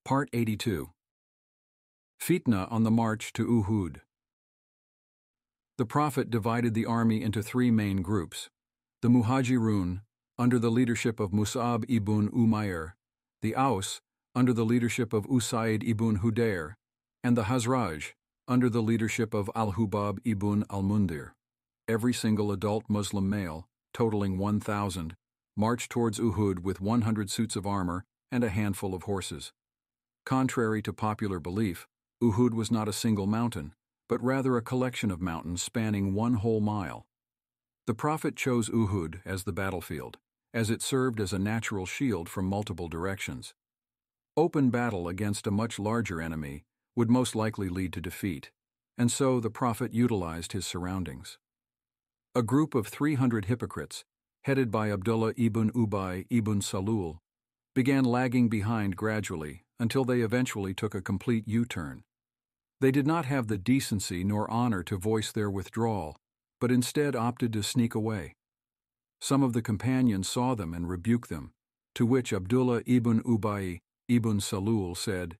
Part 82. Fitna on the march to Uhud. The Prophet divided the army into three main groups: the Muhajirun, under the leadership of Mus'ab ibn Umayr; the Aus, under the leadership of Usaid ibn Hudayr; and the Hazraj, under the leadership of Al-Hubab ibn al-Mundir. Every single adult Muslim male, totaling 1,000, marched towards Uhud with 100 suits of armor and a handful of horses. Contrary to popular belief, Uhud was not a single mountain, but rather a collection of mountains spanning one whole mile. The Prophet chose Uhud as the battlefield, as it served as a natural shield from multiple directions. Open battle against a much larger enemy would most likely lead to defeat, and so the Prophet utilized his surroundings. A group of 300 hypocrites, headed by Abdullah ibn Ubay ibn Salul, began lagging behind gradually until they eventually took a complete U-turn. They did not have the decency nor honor to voice their withdrawal, but instead opted to sneak away. Some of the companions saw them and rebuked them, to which Abdullah ibn Ubay ibn Salul said,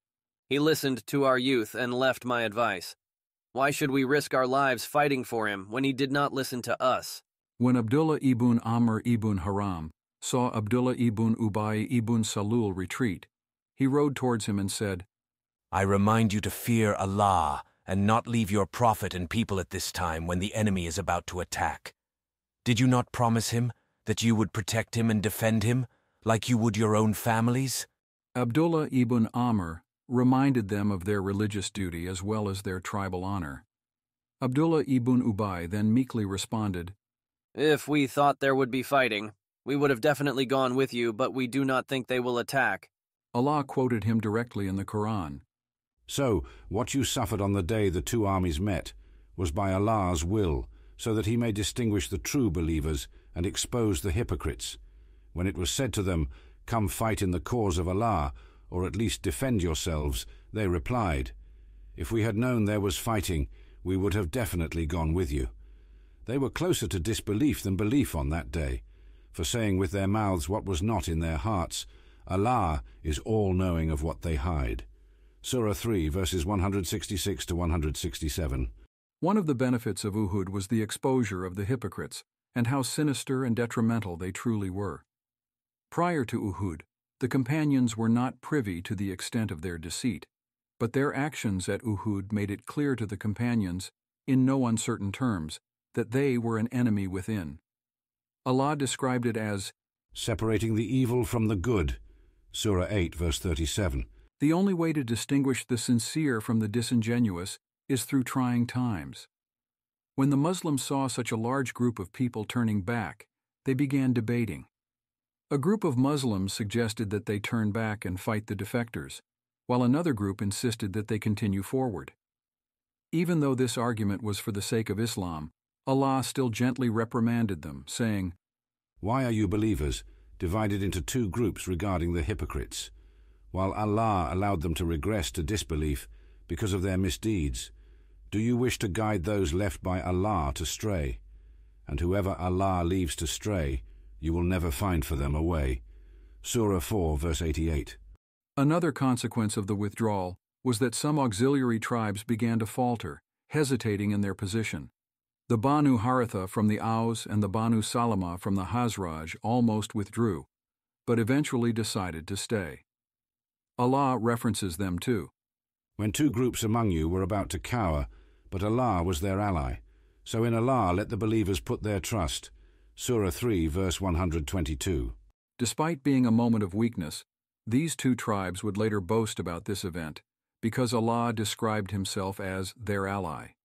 "He listened to our youth and left my advice. Why should we risk our lives fighting for him when he did not listen to us?" When Abdullah ibn Amr ibn Haram saw Abdullah ibn Ubay ibn Salul retreat, he rode towards him and said, "I remind you to fear Allah and not leave your Prophet and people at this time when the enemy is about to attack. Did you not promise him that you would protect him and defend him, like you would your own families?" Abdullah ibn Amr reminded them of their religious duty as well as their tribal honor. Abdullah ibn Ubay then meekly responded, "If we thought there would be fighting, we would have definitely gone with you, but we do not think they will attack." Allah quoted him directly in the Quran. "So, what you suffered on the day the two armies met was by Allah's will, so that he may distinguish the true believers and expose the hypocrites. When it was said to them, 'Come fight in the cause of Allah, or at least defend yourselves,' they replied, 'If we had known there was fighting, we would have definitely gone with you.' They were closer to disbelief than belief on that day, for saying with their mouths what was not in their hearts, 'Allah is all-knowing of what they hide.'" Surah 3, verses 166 to 167. One of the benefits of Uhud was the exposure of the hypocrites and how sinister and detrimental they truly were. Prior to Uhud, the companions were not privy to the extent of their deceit, but their actions at Uhud made it clear to the companions, in no uncertain terms, that they were an enemy within. Allah described it as separating the evil from the good. Surah 8, verse 37. The only way to distinguish the sincere from the disingenuous is through trying times. When the Muslims saw such a large group of people turning back, they began debating. A group of Muslims suggested that they turn back and fight the defectors, while another group insisted that they continue forward. Even though this argument was for the sake of Islam, Allah still gently reprimanded them, saying, "Why are you believers divided into two groups regarding the hypocrites, while Allah allowed them to regress to disbelief because of their misdeeds? Do you wish to guide those left by Allah to stray? And whoever Allah leaves to stray, you will never find for them a way." Surah 4, verse 88. Another consequence of the withdrawal was that some auxiliary tribes began to falter, hesitating in their position. The Banu Haritha from the Aus and the Banu Salama from the Hazraj almost withdrew, but eventually decided to stay. Allah references them too. "When two groups among you were about to cower, but Allah was their ally. So in Allah let the believers put their trust." Surah 3, verse 122. Despite being a moment of weakness, these two tribes would later boast about this event, because Allah described himself as their ally.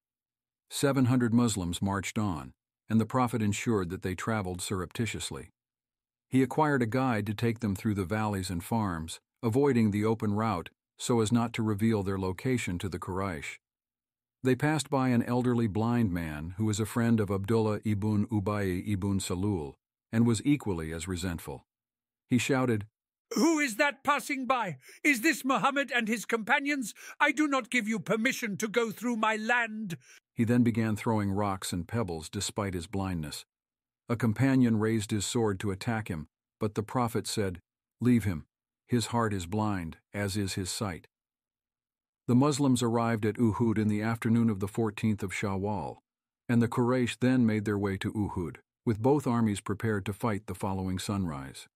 700 Muslims marched on, and the Prophet ensured that they traveled surreptitiously. He acquired a guide to take them through the valleys and farms, avoiding the open route so as not to reveal their location to the Quraysh. They passed by an elderly blind man who was a friend of Abdullah ibn Ubay ibn Salul and was equally as resentful. He shouted, "Who is that passing by? Is this Muhammad and his companions? I do not give you permission to go through my land." He then began throwing rocks and pebbles despite his blindness. A companion raised his sword to attack him, but the Prophet said, "Leave him. His heart is blind, as is his sight. The Muslims arrived at Uhud in the afternoon of the 14th of Shawwal, and the Quraysh then made their way to Uhud, with both armies prepared to fight the following sunrise.